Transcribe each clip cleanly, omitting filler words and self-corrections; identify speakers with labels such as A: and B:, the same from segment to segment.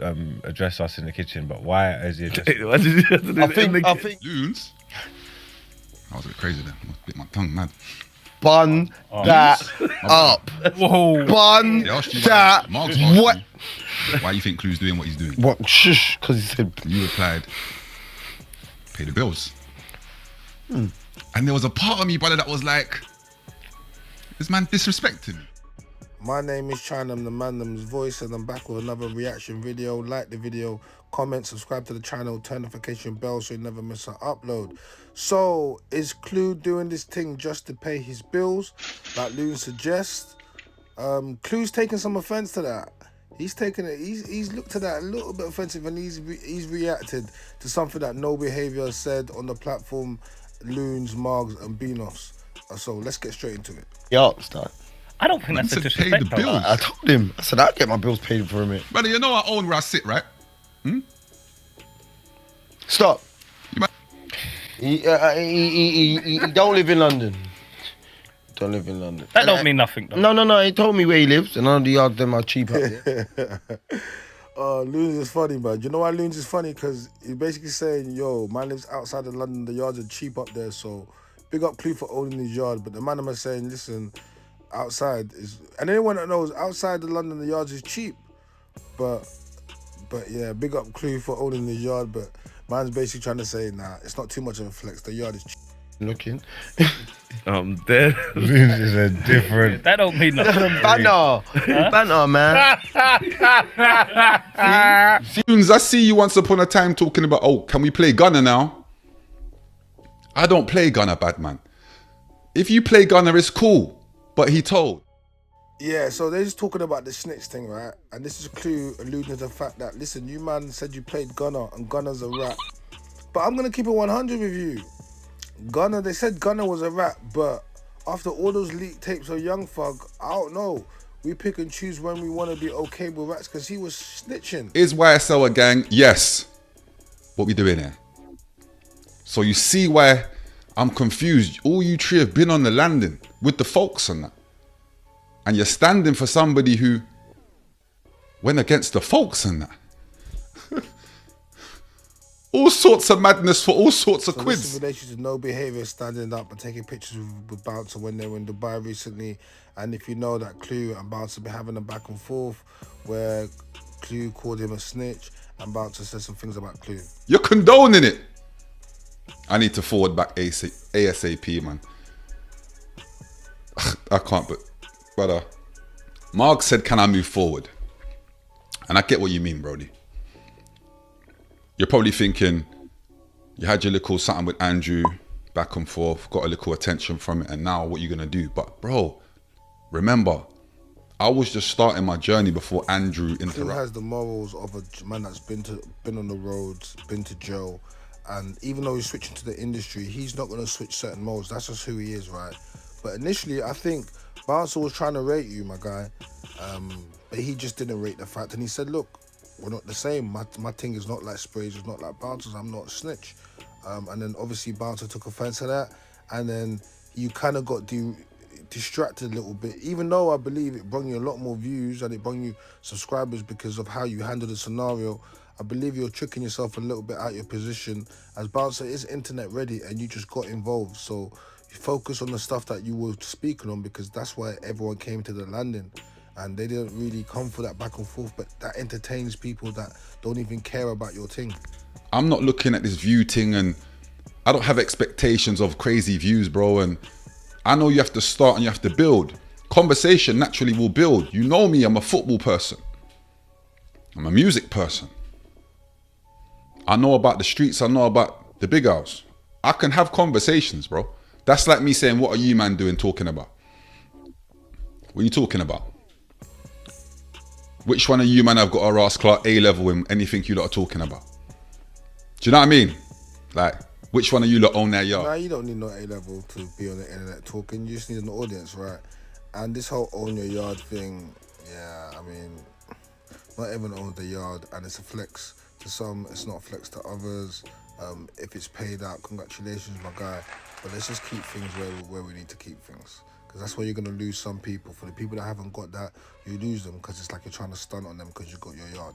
A: address us in the kitchen, but why is he addressing?
B: Why did you have to do that in the
C: I
B: kitchen?
C: think
D: Loons. I was a bit crazy there. I bit my tongue mad.
C: bun that up.
A: Whoa.
C: Bun
D: They asked you
C: that.
D: Margs asked
C: What?
D: you why you think Clue's doing what he's doing.
C: What? Shush, because he said.
D: You replied, pay the bills. And there was a part of me, brother, that was like, this man disrespecting me.
E: My name is Chinam, the man them's voice, and I'm back with another reaction video. Like the video, comment, subscribe to the channel, turn notification bell so you never miss an upload. So, is Clue doing this thing just to pay his bills, like Loons suggests? Clue's taking some offense to that. He's taken it. He's looked at that a little bit offensive, and he's reacted to something that No Behaviour said on the platform, Loons, Margs, and Beanos. So let's get straight into it.
C: Yeah, start.
A: I don't think that's a
D: said pay
A: disrespect.
D: the
A: though.
D: bills.
C: I told him. I said I'll get my bills paid for a minute.
D: Brother, you know I own where I sit, right?
C: Stop.
D: You might-
C: He don't live in London. Don't live in London.
A: That don't mean nothing, though.
C: No. He told me where he lives, and none of the yards them are cheap out there.
E: Loons is funny, man. You know why Loons is funny? Because he's basically saying, yo, man lives outside of London, the yards are cheap up there, so big up Clue for owning his yard. But the man is saying, listen, outside is, and anyone that knows, outside of London, the yards is cheap. But yeah, big up Clue for owning his yard, but man's basically trying to say, nah, it's not too much of a flex, the yard is cheap.
C: Looking.
B: Dead.
A: Loons is a different. That don't mean nothing.
C: Banter, man.
D: Loons, I see you once upon a time talking about, oh, can we play Gunner now? I don't play Gunner, bad man. If you play Gunner, it's cool. But he told.
E: Yeah, so they're just talking about the snitch thing, right? And this is Clue alluding to the fact that, listen, you man said you played Gunner, and Gunner's a rat. But I'm going to keep it 100 with you. Gunner, they said Gunner was a rat, but after all those leaked tapes of Young Thug, I don't know. We pick and choose when we want to be okay with rats because he was snitching.
D: Is YSL a gang? Yes. What we doing here? So you see why I'm confused. All you three have been on the landing with the folks and that. And you're standing for somebody who went against the folks and that. All sorts of madness for all sorts of
E: So
D: quids.
E: this in relation to No Behaviour standing up and taking pictures with Bouncer when they were in Dubai recently. And if you know that Clue and Bouncer been having a back and forth where Clue called him a snitch and Bouncer said some things about Clue.
D: You're condoning it. I need to forward back ASAP, man. I can't, but brother, Marg said, can I move forward? And I get what you mean, Brody. You're probably thinking you had your little something with Andrew, back and forth, got a little attention from it, and now what you gonna do? But bro, remember, I was just starting my journey before Andrew
E: Clue
D: interrupted.
E: has the morals of a man that's been on the roads, been to jail, and even though he's switching to the industry, he's not gonna switch certain morals. That's just who he is, right? But initially, I think Bouncer was trying to rate you, my guy, but he just didn't rate the fact, and he said, look, we're not the same. My thing is not like Sprays, it's not like Bouncer's. I'm not a snitch. And then obviously Bouncer took offense to that, and then you kind of got distracted a little bit, even though I believe it brought you a lot more views and it brought you subscribers because of how you handled the scenario. I believe you're tricking yourself a little bit out your position, as Bouncer is internet ready and you just got involved. So you focus on the stuff that you were speaking on, because that's why everyone came to the landing. And they didn't really come for that back and forth, but that entertains people that don't even care about your thing.
D: I'm not looking at this view thing, and I don't have expectations of crazy views, bro. And I know you have to start and you have to build. Conversation naturally will build. You know me, I'm a football person. I'm a music person. I know about the streets, I know about the big house. I can have conversations, bro. That's like me saying, what are you man doing talking about? What are you talking about? Which one of you man have got a Ross Clark A-level in anything you lot are talking about? Do you know what I mean? Like, which one of you lot own their yard?
E: Nah, you don't need no A-level to be on the internet talking. You just need an audience, right? And this whole own your yard thing, yeah, I mean, not everyone owns the yard, and it's a flex to some, it's not a flex to others. If it's paid out, congratulations, my guy. But let's just keep things where we need to keep things. Because that's where you're going to lose some people. For the people that haven't got that, you lose them because it's like you're trying to stunt on them because you got your yard.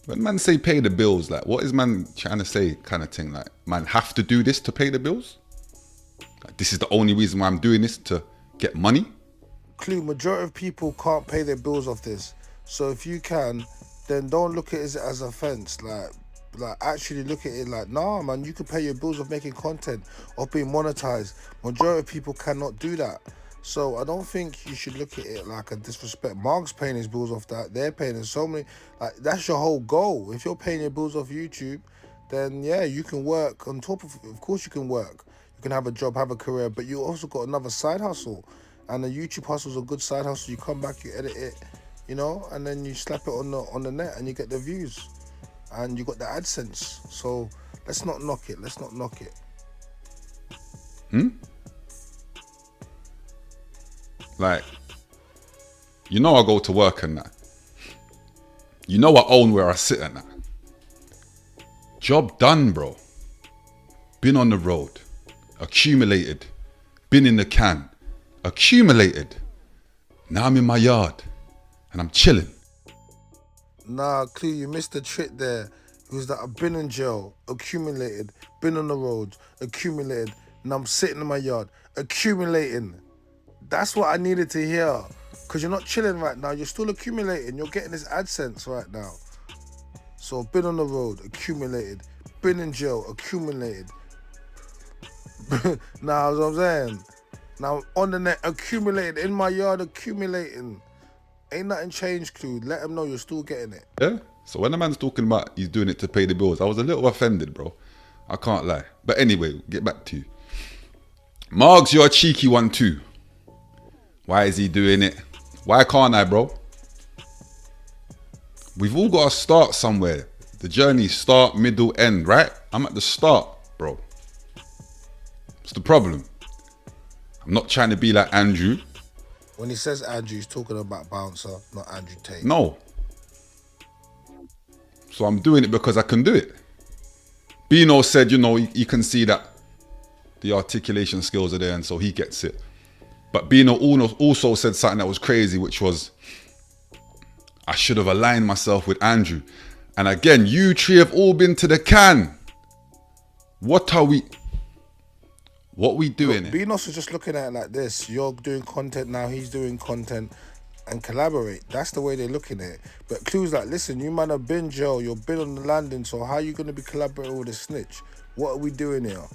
D: When man say pay the bills, like what is man trying to say kind of thing? Like man have to do this to pay the bills? Like, this is the only reason why I'm doing this, to get money?
E: Clue, majority of people can't pay their bills off this. So if you can, then don't look at it as an offense. Like actually look at it like, nah, man, you can pay your bills of making content, of being monetized. Majority of people cannot do that. So I don't think you should look at it like a disrespect. Margs paying his bills off that. They're paying so many. Like, that's your whole goal. If you're paying your bills off YouTube, then yeah, you can work on top of course you can work. You can have a job, have a career, but you also got another side hustle. And the YouTube hustle is a good side hustle. You come back, you edit it, you know, and then you slap it on the net and you get the views. And you got the AdSense. So let's not knock it.
D: Like, you know I go to work and that. You know I own where I sit and that. Job done, bro. Been on the road. Accumulated. Been in the can. Accumulated. Now I'm in my yard. And I'm chilling.
E: Nah, Clue, you missed the trick there. It was that I've been in jail, accumulated, been on the roads, accumulated, and I'm sitting in my yard, accumulating. That's what I needed to hear. Because you're not chilling right now, you're still accumulating. You're getting this AdSense right now. So been on the road, accumulated, been in jail, accumulated. Nah, that's what I'm saying. Now on the net, accumulated, in my yard, accumulating. Ain't nothing changed, Clue. Let them know you're still getting it.
D: Yeah? So when the man's talking about he's doing it to pay the bills, I was a little offended, bro. I can't lie. But anyway, get back to you. Margs, you're a cheeky one too. Why is he doing it? Why can't I, bro? We've all got to start somewhere. The journey, start, middle, end, right? I'm at the start, bro. What's the problem? I'm not trying to be like Andrew.
E: When he says Andrew, he's talking about Bouncer, not Andrew Tate.
D: No. So I'm doing it because I can do it. Beano said, you know, you can see that the articulation skills are there, and so he gets it. But Beano also said something that was crazy, which was, I should have aligned myself with Andrew. And again, you three have all been to the can. What we doing?
E: Look, Beanos is just looking at it like this. You're doing content now, he's doing content, and collaborate. That's the way they're looking at it. But Clue's like, listen, you man have been Joe, you've been on the landing, so how are you going to be collaborating with a snitch? What are we doing here?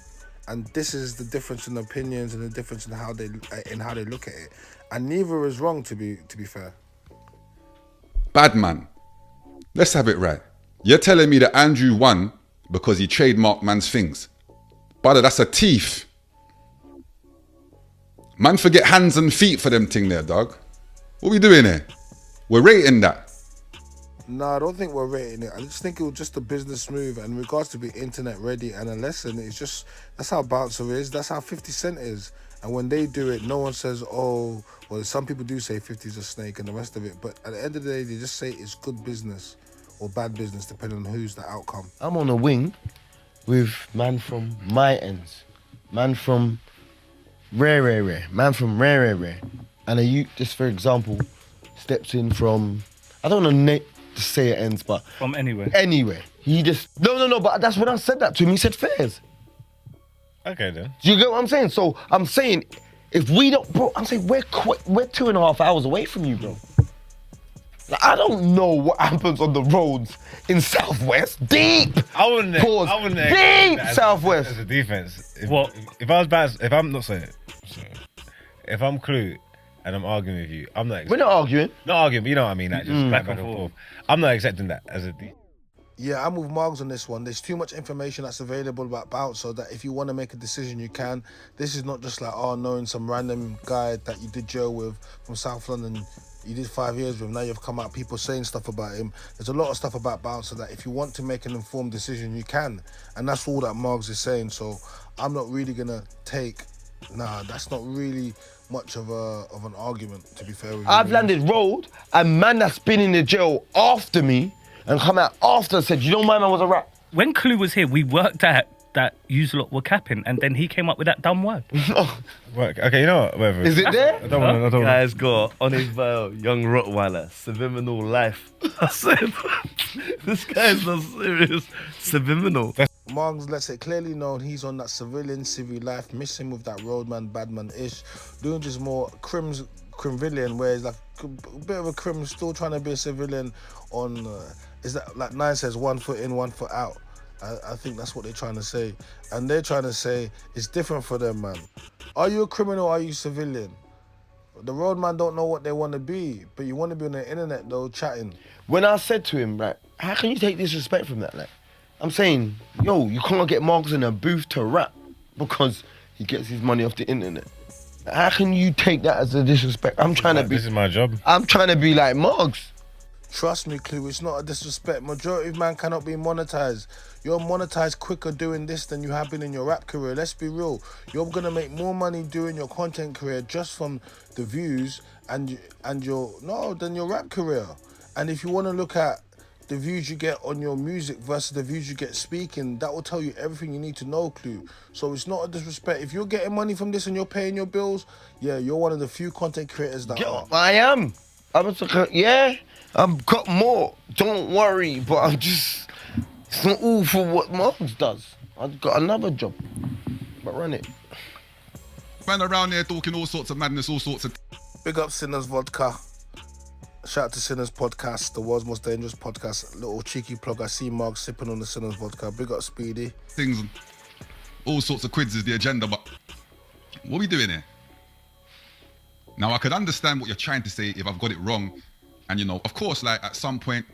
E: And this is the difference in opinions and the difference in how they look at it. And neither is wrong, to be fair.
D: Bad man. Let's have it right. You're telling me that Andrew won because he trademarked man's things. Brother, that's a thief. Man forget hands and feet for them thing there, dog. What we doing here? We're rating that.
E: No, I don't think we're rating it. I just think it was just a business move. And in regards to be internet ready and a lesson, it's just, that's how Bouncer is. That's how 50 Cent is. And when they do it, no one says, oh, well, some people do say 50's a snake and the rest of it. But at the end of the day, they just say it's good business or bad business, depending on who's the outcome.
C: I'm on a wing with man from my ends. Man from rare. Man from rare. And a youth, just for example, steps in from, I don't know to say it ends, but...
A: From anywhere.
C: Anywhere. He just... No, but that's when I said that to him. He said fairs.
A: Okay, then.
C: Do you get what I'm saying? So I'm saying, if we don't... Bro, I'm saying we're 2.5 hours away from you, bro. Like, I don't know what happens on the roads in Southwest. Deep!
A: I wouldn't
C: Deep Southwest.
A: As a defense. If I was bad, if I'm not saying it, if I'm Clue and I'm arguing with you, I'm not...
C: We're not arguing.
A: Not arguing, but you know what I mean, like just back and forth. I'm not accepting that as a defense.
E: Yeah, I'm with Margs on this one. There's too much information that's available about Bouncer that if you want to make a decision, you can. This is not just like, knowing some random guy that you did jail with from South London. You did 5 years with him. Now you've come out, people saying stuff about him. There's a lot of stuff about Bouncer that if you want to make an informed decision, you can. And that's all that Margs is saying. So I'm not really going to take... Nah, that's not really much of an argument, to be fair with you.
C: I've landed road, and man that's been in the jail after me and come out after said, you know, my man was a rat.
A: When Clue was here, we worked out
F: that you lot were capping, and then he came up with that dumb word.
A: Work. Okay, you know what? Whatever.
C: Is it there?
A: I don't want to.
B: Guy's got on his bio, young Rottweiler, subliminal life. I said, this guy's not serious. Subliminal.
E: Margs lets it clearly known he's on that civilian life, missing with that roadman, badman-ish, doing just more crimvillian, where he's like a bit of a crim, still trying to be a civilian on, is that like Nine says, 1 foot in, 1 foot out. I think that's what they're trying to say. And they're trying to say it's different for them, man. Are you a criminal or are you civilian? The roadman don't know what they want to be, but you want to be on the internet though, chatting.
C: When I said to him, right, how can you take disrespect from that? Like, I'm saying, yo, you can't get Margs in a booth to rap because he gets his money off the internet. How can you take that as a disrespect? I'm trying to be.
A: This is my job.
C: I'm trying to be like Margs.
E: Trust me, Clue, it's not a disrespect. Majority of man cannot be monetized. You're monetized quicker doing this than you have been in your rap career. Let's be real. You're gonna make more money doing your content career just from the views than your rap career. And if you want to look at the views you get on your music versus the views you get speaking, that will tell you everything you need to know, Clue. So it's not a disrespect. If you're getting money from this and you're paying your bills, yeah, you're one of the few content creators that are.
C: I am. I've got more. Don't worry, but I'm just. It's not all for what Margs does. I've got another job, but run it.
D: Man around here talking all sorts of madness, all sorts of
E: Big up Sinners Vodka. Shout out to Sinners Podcast, the world's most dangerous podcast. Little cheeky plug. I see Mark sipping on the Sinners Vodka. Big up Speedy.
D: things. All sorts of quids is the agenda, but what are we doing here? Now, I could understand what you're trying to say if I've got it wrong. And, you know, of course, like at some point,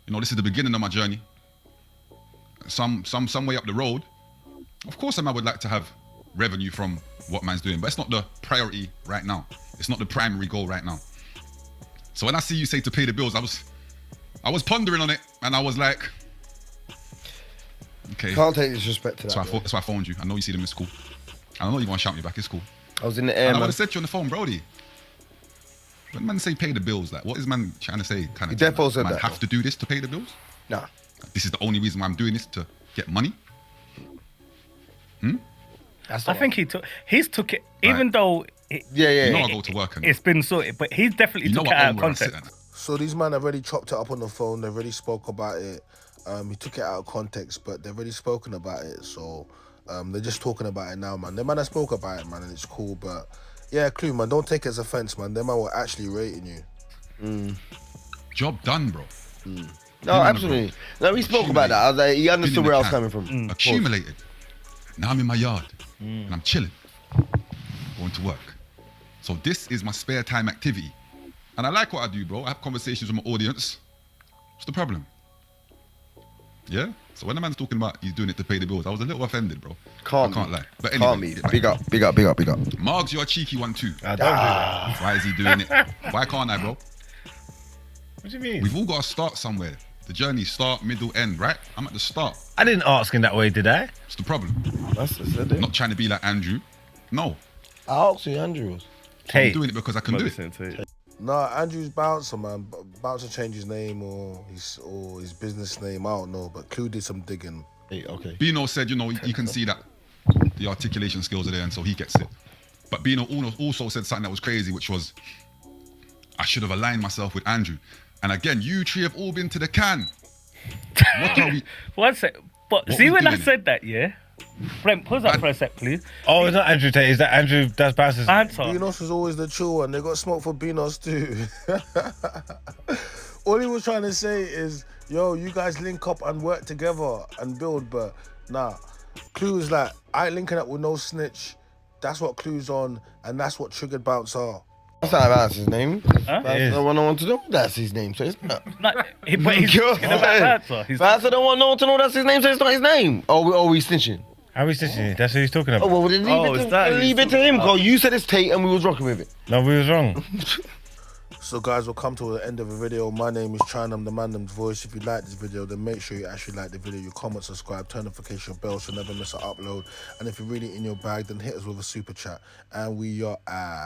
D: you know, this is the beginning of my journey. Some way up the road, of course, I would like to have revenue from what man's doing, but it's not the priority right now. It's not the primary goal right now. So when I see you say to pay the bills, I was pondering on it, and I was like, okay.
C: Can't take disrespect to that.
D: That's why I phoned you. I know you see them in school. I know you want to shout me back. It's cool.
C: I was in the air,
D: and I would
C: man.
D: have said to you on the phone, Brody. When man say pay the bills, like what is man trying to say? Kind of.
C: He defo said
D: man
C: that,
D: have
C: though.
D: to do this to pay the bills?
C: Nah.
D: This is the only reason why I'm doing this, to get money.
F: I think he's took it, even
D: Right.
F: though
D: You know I go to work and
F: it's been sorted, but he's definitely
D: you know
F: took it
D: I
F: out
D: own
F: of
D: where I sit
F: context.
D: at.
E: So these men have already chopped it up on the phone. They've already spoke about it. He took it out of context, but they've already spoken about it. So they're just talking about it now, man. The man that spoke about it, man, and it's cool. But yeah, Clue, man, don't take it as offense, man. Them man were actually rating you.
D: Job done, bro.
C: No, absolutely. No, we spoke about that. I was like, he understood where I was coming from.
D: Accumulated. Now I'm in my yard and I'm chilling, going to work. So this is my spare time activity. And I like what I do, bro. I have conversations with my audience. What's the problem? Yeah? So when the man's talking about he's doing it to pay the bills, I was a little offended, bro. I can't lie. But anyway,
C: Can't be. Big up.
D: Margs, you're a cheeky one too.
A: I don't do that.
D: Why is he doing it? Why can't I, bro?
A: What do you mean?
D: We've all got to start somewhere. The journey, start, middle, end, right? I'm at the start.
A: I didn't ask in that way, did I?
D: What's the problem?
C: That's it.
D: Not trying to be like Andrew. No.
C: I asked you, Andrews.
D: I'm
A: Hey,
D: doing it because I can do it.
E: Nah, Andrew's Bouncer, man. Bouncer changed his name or his business name. I don't know, but Clue did some digging.
C: Hey, okay.
D: Beano said, you know, you can see that the articulation skills are there, and so he gets it. But Beano also said something that was crazy, which was, I should have aligned myself with Andrew. And again, you three have all been to the can. What are we?
F: One sec. But
D: What
F: see
D: we
F: when I
D: doing?
F: said that, yeah? Brent, pause up for a sec, please.
A: oh, it's not Andrew Tate. Is that Andrew? That's Bouncers.
F: Answer.
E: Beanos was always the chill one. They got smoke for Beanos too. All he was trying to say is, yo, you guys link up and work together and build, but nah. Clue's like, I ain't linking up with no snitch. That's what Clue's on, and that's what triggered Bouncer.
C: That's not that's his name.
F: Huh?
C: That's the one I want to know. That's his name, so it's not.
F: But he's talking about answer. He's
C: That's I don't want no one to know that's his name, so it's not his name. Oh, we snitching.
A: How are we stitching it? That's who he's talking
C: Oh,
A: about.
C: well, then leave it to him, because you said it's Tate and we was rocking with it.
A: No, we was wrong.
E: So guys, we'll come to the end of the video. My name is Trying, I'm the man, them's voice. If you like this video, then make sure you actually like the video, you comment, subscribe, turn notification bell so you never miss an upload. And if you're really in your bag, then hit us with a super chat. And we are out.